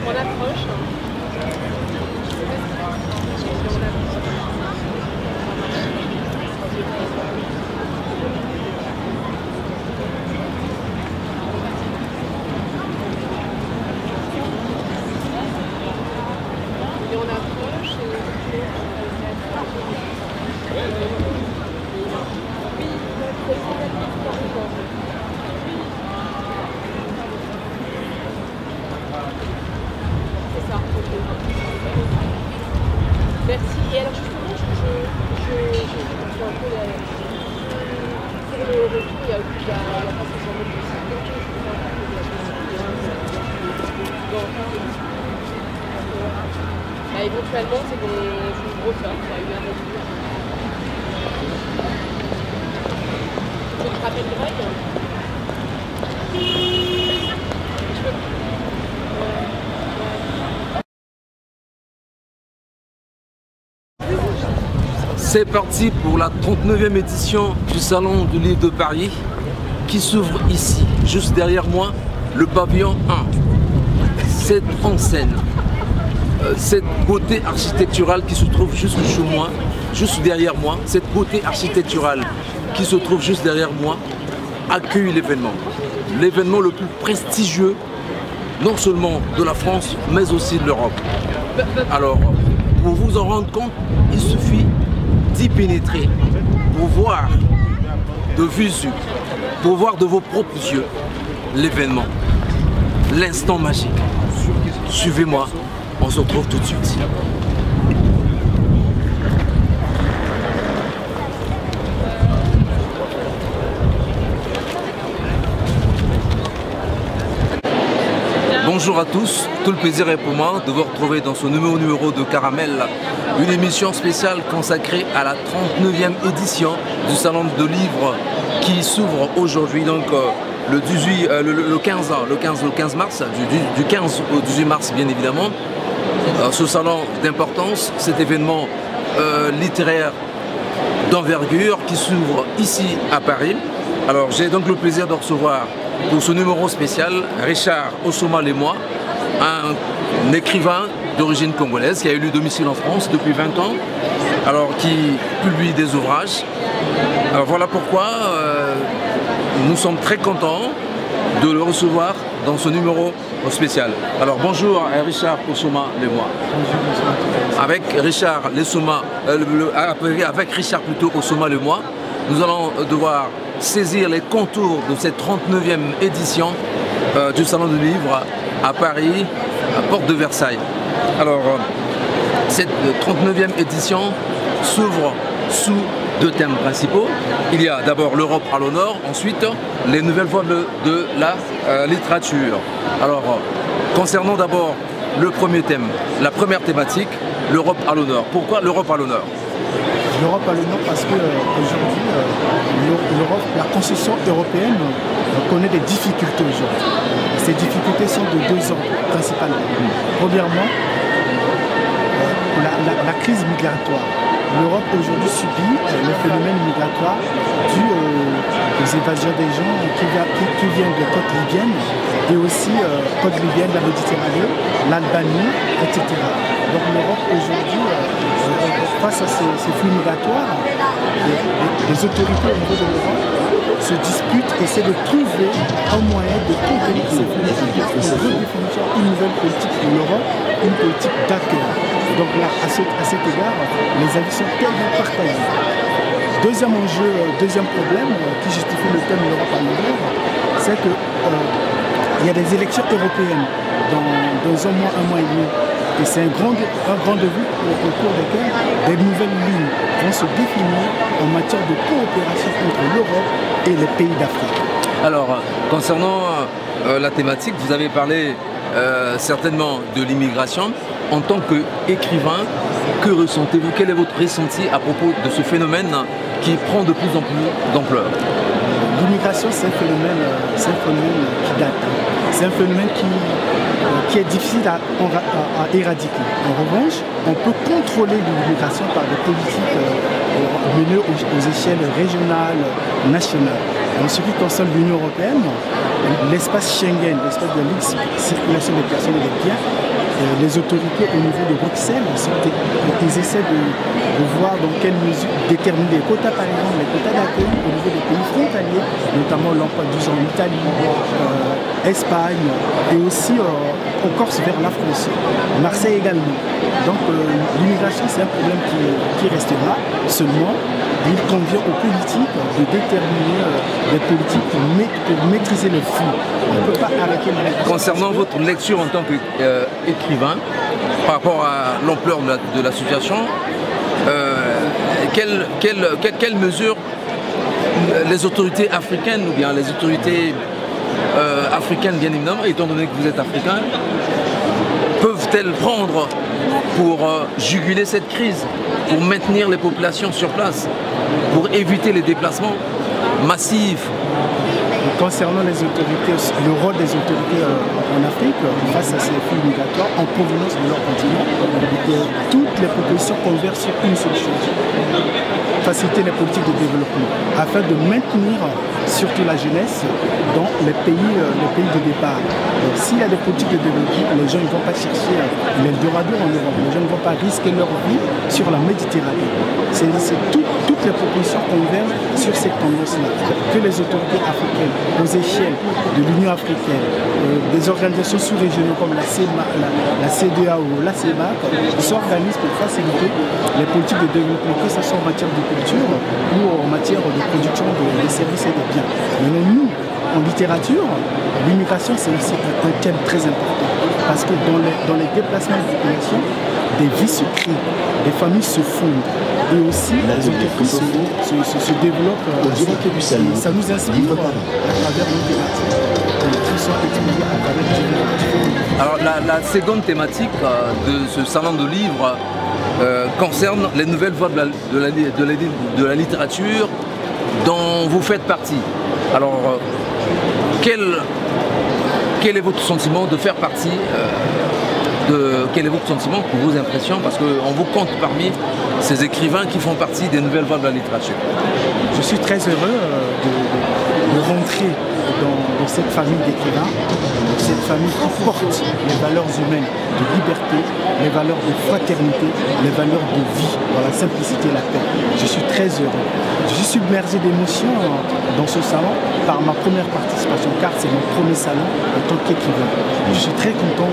On approche. Merci. Et alors justement, je un peu pour le retour, il y a pas spécialement de possibilité. Éventuellement, c'est qu'on joue une grosse heure, ça a eu un retour. Tu te rappelles Greg? C'est parti pour la 39e édition du Salon du Livre de Paris qui s'ouvre ici, juste derrière moi, le pavillon 1. Cette enseigne, cette beauté architecturale qui se trouve juste chez moi, juste derrière moi, cette beauté architecturale qui se trouve juste derrière moi, accueille l'événement. L'événement le plus prestigieux, non seulement de la France, mais aussi de l'Europe. Alors, pour vous en rendre compte, il suffit d'y pénétrer, pour voir de visu, pour voir de vos propres yeux l'événement, l'instant magique. Suivez-moi, on se retrouve tout de suite. Bonjour à tous, tout le plaisir est pour moi de vous retrouver dans ce numéro de Caramel, une émission spéciale consacrée à la 39e édition du Salon de Livres qui s'ouvre aujourd'hui, donc le 15 mars, du 15 au 18 mars bien évidemment. Ce salon d'importance, cet événement littéraire d'envergure qui s'ouvre ici à Paris. Alors j'ai donc le plaisir de recevoir pour ce numéro spécial Richard Osoma-Lemoy, un écrivain d'origine congolaise qui a élu domicile en France depuis 20 ans, alors qui publie des ouvrages. Alors voilà pourquoi nous sommes très contents de le recevoir dans ce numéro spécial. Alors bonjour Richard Osoma-Lemoy. Avec Richard Osoma-Lemoy, nous allons devoir saisir les contours de cette 39e édition du Salon du Livre à Paris, à Porte de Versailles. Alors, cette 39e édition s'ouvre sous deux thèmes principaux. Il y a d'abord l'Europe à l'honneur, ensuite les nouvelles voies de la littérature. Alors, concernant d'abord le premier thème, la première thématique, l'Europe à l'honneur. Pourquoi l'Europe à l'honneur? L'Europe à l'honneur parce qu'aujourd'hui, la construction européenne connaît des difficultés aujourd'hui. Ces difficultés sont de deux ordres principalement. Premièrement, la crise migratoire. L'Europe aujourd'hui subit le phénomène migratoire dû aux évasions des gens qui viennent des côtes libyennes et aussi côtes libyennes, la Méditerranée, l'Albanie, etc. Donc l'Europe aujourd'hui, face à ces flux migratoires, les autorités au niveau de l'Europe se disputent et essaient de trouver un moyen de contenir ces flux migratoires, une redéfinition, une nouvelle politique pour l'Europe, une politique d'accueil. Donc là, à cet égard, les avis sont tellement partagés. Deuxième enjeu, deuxième problème qui justifie le thème de l'Europe à l'honneur, c'est qu'il y a des élections européennes dans un mois et demi. Et c'est un grand rendez-vous au cours desquels des nouvelles lignes vont se définir en matière de coopération entre l'Europe et les pays d'Afrique. Alors, concernant la thématique, vous avez parlé certainement de l'immigration. En tant qu'écrivain, que ressentez-vous? Quel est votre ressenti à propos de ce phénomène qui prend de plus en plus d'ampleur? L'immigration, c'est un phénomène qui date. C'est un phénomène qui est difficile à éradiquer. En revanche, on peut contrôler l'immigration par des politiques menées aux échelles régionales, nationales. En ce qui concerne l'Union européenne, l'espace Schengen, l'espace de libre circulation des personnes et des biens, les autorités au niveau de Bruxelles, ils essaient de voir dans quelle mesure déterminer les quotas, par exemple, les quotas d'accueil au niveau des pays frontaliers, notamment l'emploi du genre en Italie, Espagne, et aussi en Corse vers la France, Marseille également. Donc l'immigration, c'est un problème qui restera. Seulement, il convient aux politiques de déterminer des politiques pour maîtriser le flux. On ne peut pas arrêter le... Concernant votre lecture en tant qu'écrivain, par rapport à l'ampleur de la situation, quelles mesures les autorités africaines ou bien les autorités africaines, bien évidemment, étant donné que vous êtes africain, peuvent-elles prendre pour juguler cette crise, pour maintenir les populations sur place, pour éviter les déplacements massifs? Concernant les autorités, le rôle des autorités en Afrique face à ces flux migratoires en provenance de leur continent, toutes les propositions convergent sur une seule chose: faciliter les politiques de développement afin de maintenir surtout la jeunesse dans les pays de départ. Donc s'il y a des politiques de développement, les gens ne vont pas chercher l'Eldorado en Europe, les gens ne vont pas risquer leur vie sur la Méditerranée. Toutes les propositions convergent sur cette tendance-là, que les autorités africaines, aux échelles de l'Union africaine, des organisations sous-régionales comme la CEDEAO, la CEMAC, s'organisent pour faciliter les politiques de développement, que ce soit en matière de culture ou en matière de production des services et des biens. Mais nous, en littérature, l'immigration, c'est aussi un thème très important, parce que dans les déplacements de population, des vies se créent, des familles se fondent, et aussi les entreprises se développent. Ça nous inspire à travers nos thématiques qui sont étudiées à travers différents. Alors la seconde thématique de ce salon de livres concerne les nouvelles voies de la littérature dont vous faites partie. Alors quel est votre sentiment de faire partie quel est votre sentiment pour vos impressions, parce qu'on vous compte parmi ces écrivains qui font partie des nouvelles voies de la littérature? Je suis très heureux de rentrer dans cette famille d'écrivains, cette famille qui porte les valeurs humaines de liberté, les valeurs de fraternité, les valeurs de vie, dans la simplicité et la paix. Je suis très heureux. Je suis submergé d'émotions dans ce salon par ma première participation, car c'est mon premier salon en tant qu'écrivain. Je suis très content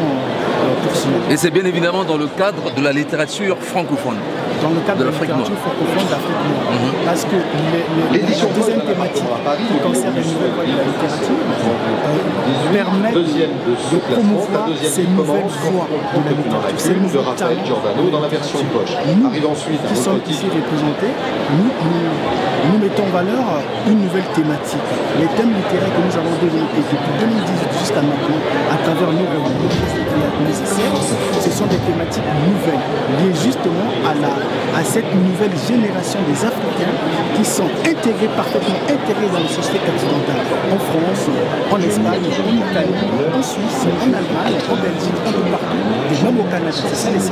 pour cela. Et c'est bien évidemment dans le cadre de la littérature francophone. Dans le cadre de la littérature francophone d'Afrique noire. Parce que la deuxième thématique qui concerne les nouvelles voies de la littérature permet de promouvoir ces nouvelles voies de la littérature, ces nouveaux talents dans la version poche. Nous, qui sommes ici représentés, nous mettons en valeur une nouvelle thématique. Les thèmes littéraires que nous avons développés depuis 2018 jusqu'à maintenant, à travers nos romans, ce sont des thématiques nouvelles, liées justement à cette nouvelle génération des Africains qui sont parfaitement intégrés dans les sociétés occidentales, en France, en Espagne, en Italie, en Suisse, en Allemagne, en Belgique, un peu partout, et même au Canada. C'est ça ce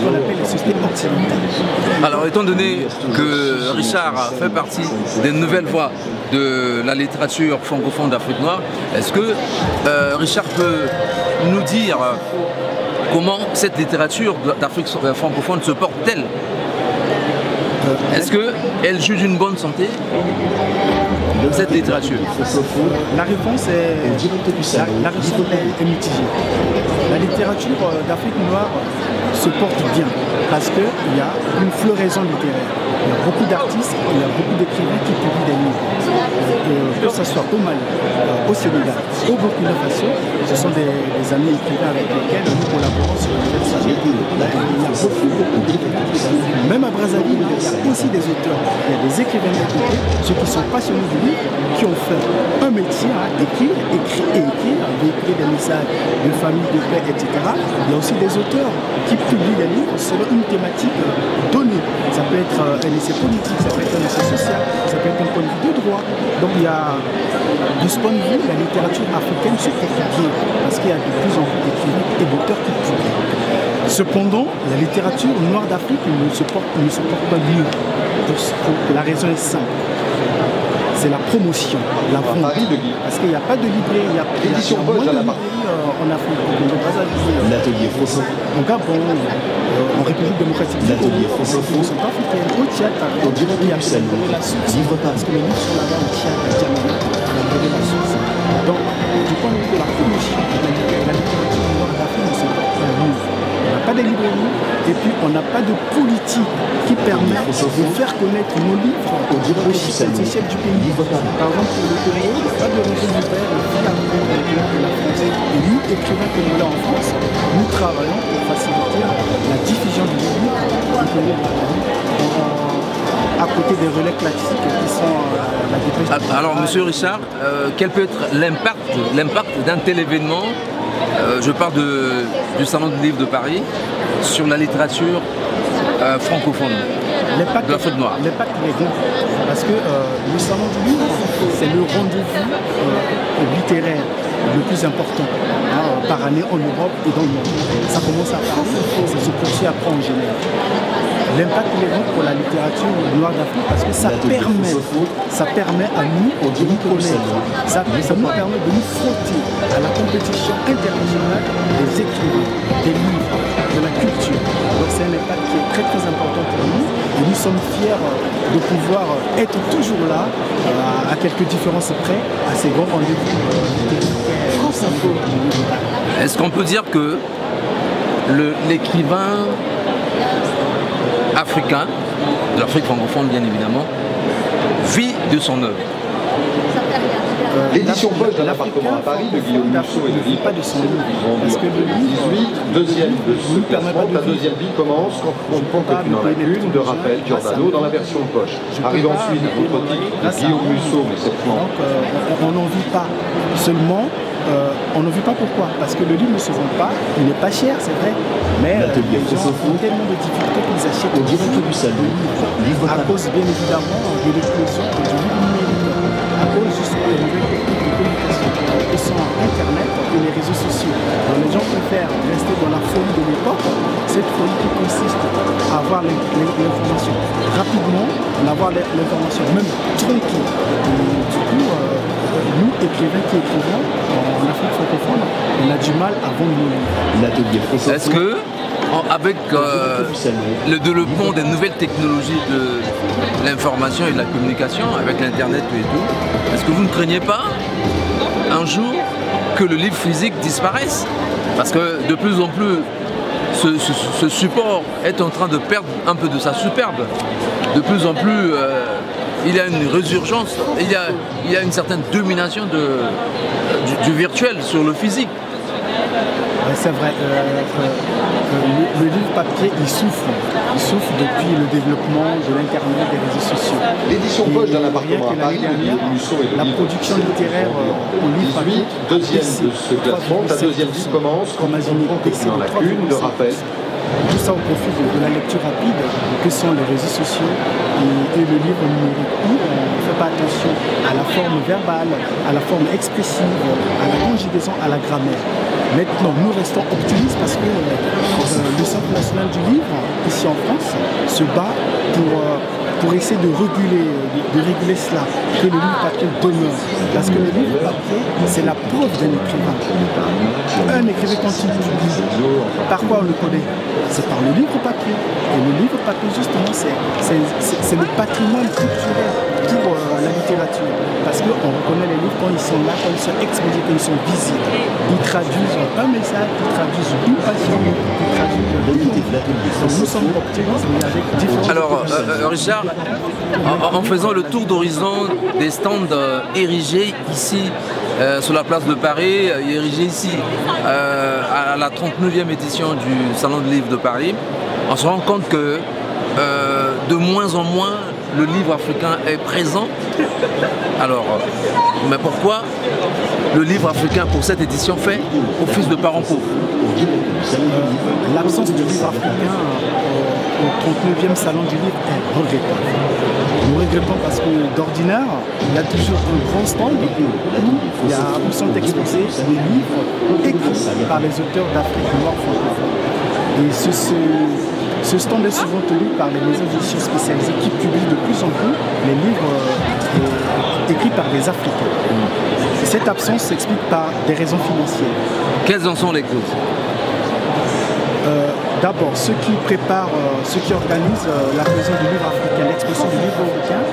qu'on appelle les sociétés occidentales. Alors, étant donné que Richard fait partie des nouvelles voies de la littérature francophone d'Afrique noire, est-ce que Richard peut nous dire comment cette littérature d'Afrique francophone se porte-t-elle? Est-ce qu'elle juge une bonne santé, cette littérature? La réponse est mitigée. La littérature d'Afrique noire se porte bien parce qu'il y a une floraison littéraire. Il y a beaucoup d'artistes, il y a beaucoup d'écrivains qui publient des livres. Que ce soit au Mali, au Sénégal, au Burkina Faso, ce sont des amis écrivains avec lesquels nous collaborons sur les nouvelles sujets. Il y a beaucoup d'écrivains. Même à Brazzaville, il y a aussi des auteurs. Il y a des écrivains écoutés, ceux qui sont passionnés du livre, qui ont fait un métier à écrire, véhiculer des messages de famille, de paix, etc. Il y a aussi des auteurs qui publient des livres selon une thématique donnée. Ça peut être un essai politique, ça peut être un essai social, ça peut être un point de vue de droit. Donc il y a, de ce point de vue, la littérature africaine se porte bien parce qu'il y a de plus en plus d'écrivains et d'auteurs qui publient. Cependant, la littérature noire d'Afrique ne se porte pas mieux. La raison est simple. c'est la promotion, la vente. Parce qu'il n'y a pas de librairie, il y a moins de librairies en Afrique, L'atelier français. au Gabon, en République démocratique du Congo, en Centrafricaine, au Tchad, il y a la source, parce que les livres sont là-bas au Tchad, à Djamena, la source. Donc, du point de vue de la promotion, la littérature noire d'Afrique ne se porte pas mieux. On n'a pas de librairie et puis on n'a pas de politique qui permet de faire connaître nos livres aux chefs du pays. Par exemple, pour le Congo, il n'y a pas de réseau libraire de la France. Et nous, écrivains que nous là en France, nous travaillons pour faciliter la diffusion du livre à côté des relais classiques qui sont la dépêche. Alors, monsieur Richard, quel peut être l'impact d'un tel événement, je parle du Salon du Livre de Paris, sur la littérature francophone de l'Afrique noire? L'impact est grand, parce que le Salon du Livre, c'est le rendez-vous littéraire le plus important par année en Europe et dans le monde. Ça commence à Paris, ça se poursuit après en Genève. L'impact est grand pour la littérature noire d'Afrique parce que ça permet à nous de nous connaître. Ça nous permet de nous frotter à la compétition internationale des écrivains, des livres, de la culture. Donc c'est un impact qui est très très important pour nous et nous sommes fiers de pouvoir être toujours là, à quelques différences près, à ces grands rendez-vous. Est-ce qu'on peut dire que l'écrivain africain, de l'Afrique francophone bien évidemment, vit de son œuvre? L'édition poche d'un appartement à Paris de Guillaume Musso et de ne vit pas de son livre. Parce que le livre, 18, deuxième de ce classement, ta deuxième vie commence quand on prend que tu n'en as qu'une de Raphaël Giordano dans la version poche. Arrive ensuite votre titre de Guillaume Musso, mais cette fois. Donc on n'en vit pas seulement. On n'en vit pas pourquoi? Parce que le livre ne se vend pas, il n'est pas cher, c'est vrai, mais les gens ont tellement de difficultés qu'ils achètent le livre à cause bien évidemment de l'explosion du livre numérique, à cause justement des nouvelles techniques de communication que sont Internet et les réseaux sociaux. Donc, les gens préfèrent rester dans la folie de l'époque, cette folie qui consiste à avoir l'information rapidement, à avoir l'information même tronquée. Du coup, nous, écrivains qui écrivons en Afrique francophone, on a du mal à vendre nos livres. Est-ce que, avec le développement des nouvelles technologies de l'information et de la communication, avec l'Internet et tout, est-ce que vous ne craignez pas un jour que le livre physique disparaisse? Parce que de plus en plus, ce support est en train de perdre un peu de sa superbe. De plus en plus, il y a une résurgence, il y a une certaine domination du virtuel sur le physique. C'est vrai, le livre papier, il souffre depuis le développement de l'Internet, des réseaux sociaux. L'édition poche d'un appartement à Paris de Guillaume Musso et de la production littéraire au livre papier, deuxième de ce classement, ta deuxième vie commence quand on prend que tu n'en as qu'une de Raphaël. Tout ça au profit de la lecture rapide que sont les réseaux sociaux et le livre numérique où on ne fait pas attention à la forme verbale, à la forme expressive, à la conjugaison, à la grammaire. Maintenant, nous restons optimistes parce que le Centre national du livre, ici en France, se bat pour essayer de réguler cela, que le livre papier demeure. Parce que le livre papier, c'est la preuve d'un écrivain. Un écrivain quand il publie, par quoi on le connaît? C'est par le livre papier. Et le livre papier, justement, c'est le patrimoine culturel pour la littérature. Parce qu'on reconnaît les livres quand ils sont là, quand ils sont exposés, quand ils sont visibles. Ils traduisent un message, ils traduisent une passion, ils traduisent l'unité. Nous sommes optimistes, mais avec différents... Alors, Richard, en faisant le tour d'horizon des stands érigés ici, sur la place de Paris, érigés ici à la 39e édition du Salon du Livre de Paris, on se rend compte que de moins en moins le livre africain est présent. Alors, mais pourquoi le livre africain pour cette édition fait office de parent pauvre? L'absence de livre africain au 39e Salon du Livre est regrettable. Nous regrettons parce que d'ordinaire, il y a toujours un grand stand où sont exposés des livres écrits par les auteurs d'Afrique noire francophone. Et ce stand est souvent tenu par les maisons d'édition spécialisées qui publient de plus en plus les livres écrits par des Africains. Cette absence s'explique par des raisons financières. Quelles en sont les causes? D'abord, ceux qui préparent, ceux qui organisent la présence du livre africain, l'expression du livre africain,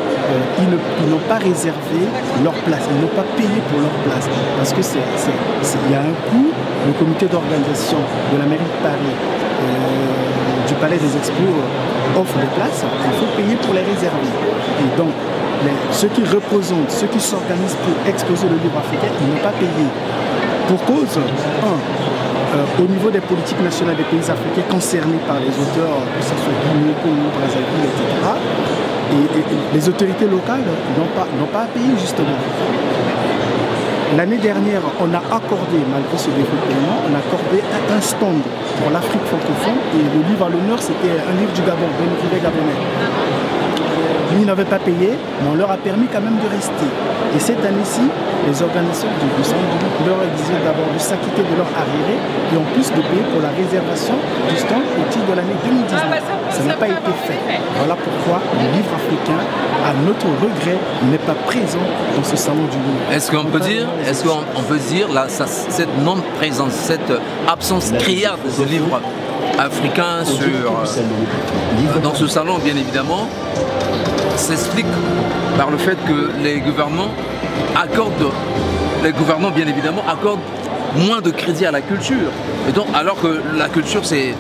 ils n'ont pas réservé leur place, ils n'ont pas payé pour leur place. Parce que il y a un coût, le comité d'organisation de la mairie de Paris, du Palais des Expos offre des places, il faut payer pour les réserver. Et donc, ceux qui représentent, ceux qui s'organisent pour exposer le livre africain, ils n'ont pas payé. Pour cause, au niveau des politiques nationales des pays africains concernés par les auteurs, que ce soit Guinée, Congo, Brazzaville, etc., et les autorités locales n'ont pas à payer justement. L'année dernière, on a accordé, malgré ce développement, on a accordé un stand pour l'Afrique francophone et le livre à l'honneur, c'était un livre du Gabon, d'un écrivain gabonais. Ils n'avaient pas payé, mais on leur a permis quand même de rester. Et cette année-ci, les organisateurs du salon du livre leur exigeaient d'abord de s'acquitter de leur arriéré et en plus de payer pour la réservation du stand au titre de l'année 2019. Ça n'a pas été fait. Voilà pourquoi le livre africain, à notre regret, n'est pas présent dans ce salon du livre. Est-ce qu'on peut dire, cette non-présence, cette absence criarde de livres africains dans ce salon, bien évidemment, s'explique par le fait que les gouvernements bien évidemment accordent moins de crédit à la culture. Et donc, alors que la culture, c'est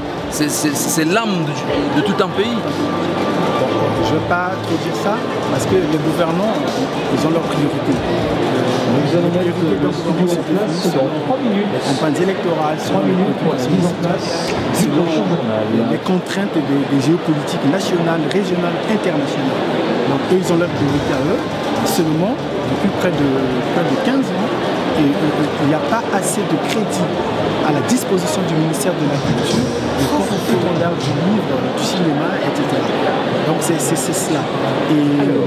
l'âme de tout un pays. Je ne vais pas trop dire ça, parce que les gouvernants, ils ont leurs priorités. Les campagnes électorales, selon les contraintes des géopolitiques nationales, régionales, internationales. Donc eux, ils ont leurs priorités à eux. Seulement, depuis près de 15 ans, il n'y a pas assez de crédit à la disposition du ministère de la Culture, du porte-étendard du livre, du cinéma, etc. Donc c'est cela. Et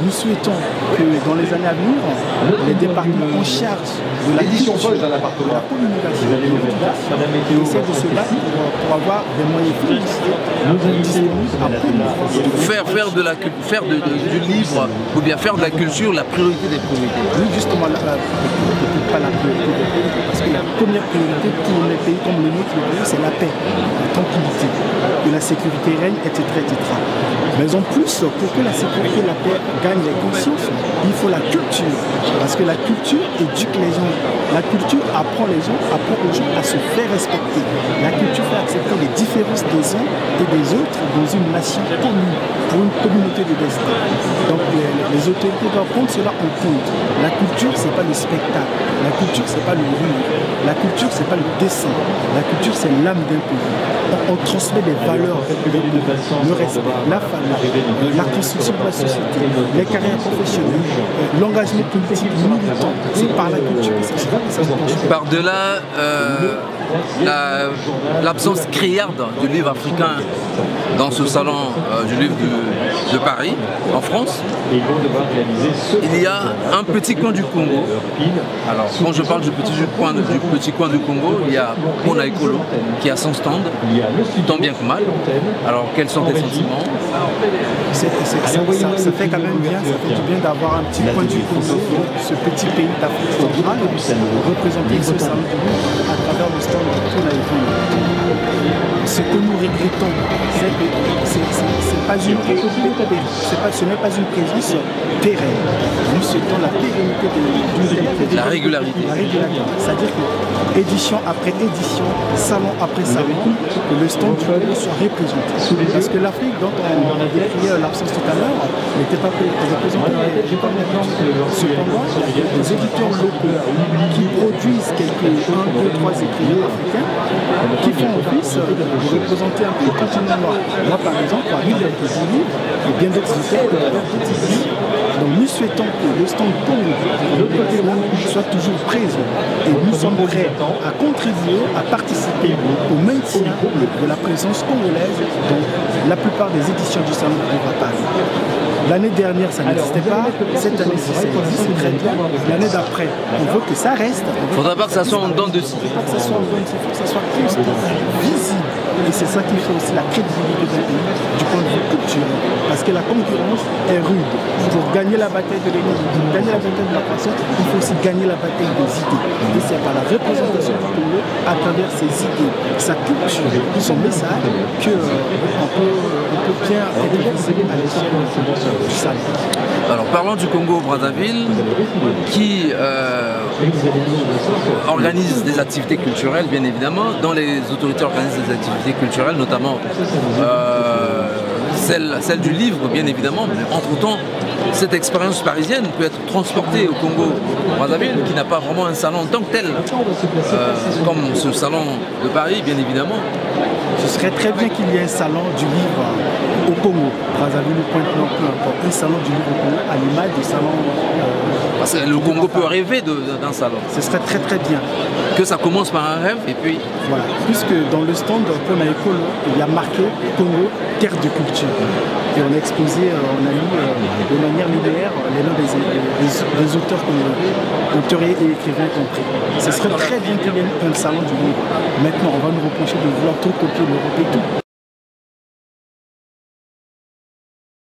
nous souhaitons que dans les années à venir, les départements en charge de la culture, de la communication, essaient de se battre pour avoir des moyens financiers disponibles à faire du livre ou bien faire de la culture la priorité des priorités. Oui, justement, pas la priorité des priorités, parce que la première priorité pour les pays comme le nôtre, c'est la paix, la tranquillité, que la sécurité règne, etc., etc. Mais en plus, pour que la sécurité et la paix gagnent les consciences, il faut la culture. Parce que la culture éduque les gens. La culture apprend aux gens à se faire respecter. La culture fait accepter les différences des uns et des autres dans une nation commune, pour une communauté de destin. Donc les autorités doivent prendre cela en compte. La culture, ce n'est pas le spectacle. La culture, ce n'est pas le rire. La culture, ce n'est pas le dessin. La culture, c'est l'âme d'un pays. On transmet des valeurs, le respect, la famille, la construction de la société, les carrières professionnelles, l'engagement politique militant. C'est par la culture que ça se passe. Par-delà l'absence criarde du livre africain dans ce salon du livre de Paris, en France, il y a un petit coin du Congo. Alors, quand je parle du petit coin du Congo, il y a Pona Ekolo qui a son stand, tant bien que mal. Alors, quels sont tes sentiments? Ça fait quand même bien, ça fait du bien d'avoir un petit coin du Congo, ce petit pays d'Afrique centrale, représenter ce salon du livre à travers le stand de Pona Ekolo. Ce que nous regrettons, c'est que ce n'est pas une présence pérenne. Nous souhaitons la pérennité de la régularité. C'est-à-dire que édition après édition, salon après salon, que le stand du Congo soit représenté. Parce que l'Afrique, dont on a décrié l'absence tout à l'heure, n'était pas représentée. Cependant, les éditeurs locaux qui produisent quelques 1, 2, 3 écrivains africains qui font office de représenter un peu le continent noir. Moi, par exemple, avec les livres et bien d'autres auteurs donc nous souhaitons que le stand Congo soit toujours présent et nous sommes prêts à contribuer, à participer au maintien de la présence congolaise dans la plupart des éditions du salon de Paris. L'année dernière, ça n'existait pas. Cette année-ci, ça existe, c'est très bien. L'année d'après, on veut que ça reste. Il ne faudra pas que ça soit en dents de scie. Il ne faut pas que ça soit en dents de scie, il faut que ça soit constant, visible. Et c'est ça qui fait aussi la crédibilité d'un pays du point de vue culturel. Parce que la concurrence est rude. Pour gagner la bataille de l'économie, pour gagner la bataille de la croissance, il faut aussi gagner la bataille des idées. Et c'est par la représentation du Congo, à travers ses idées, sa culture, son message, qu'on peut bien être visible à l'échelle du Sahel. Alors parlons du Congo-Brazzaville qui organise des activités culturelles, bien évidemment, dont les autorités organisent des activités culturelles, notamment celle du livre, bien évidemment, mais entre-temps, cette expérience parisienne peut être transportée au Congo-Brazzaville, qui n'a pas vraiment un salon en tant que tel, comme ce salon de Paris, bien évidemment. Ce serait très bien qu'il y ait un salon du livre au Congo, Brazzaville ou Pointe-Noire, peu importe, un salon du livre au Congo, à l'image du salon... Parce que le Congo peut rêver d'un salon. Ce serait très très bien. Que ça commence par un rêve et puis... Voilà, puisque dans le stand qu'on a écolo, il y a marqué Congo, terre de culture. Et on a exposé, on a mis de manière linéaire les noms des auteurs congolais, auteurs et écrivains compris. Ce serait très bien qu'il y ait un salon du livre. Maintenant, on va nous reprocher de vouloir tout copier l'Europe et tout.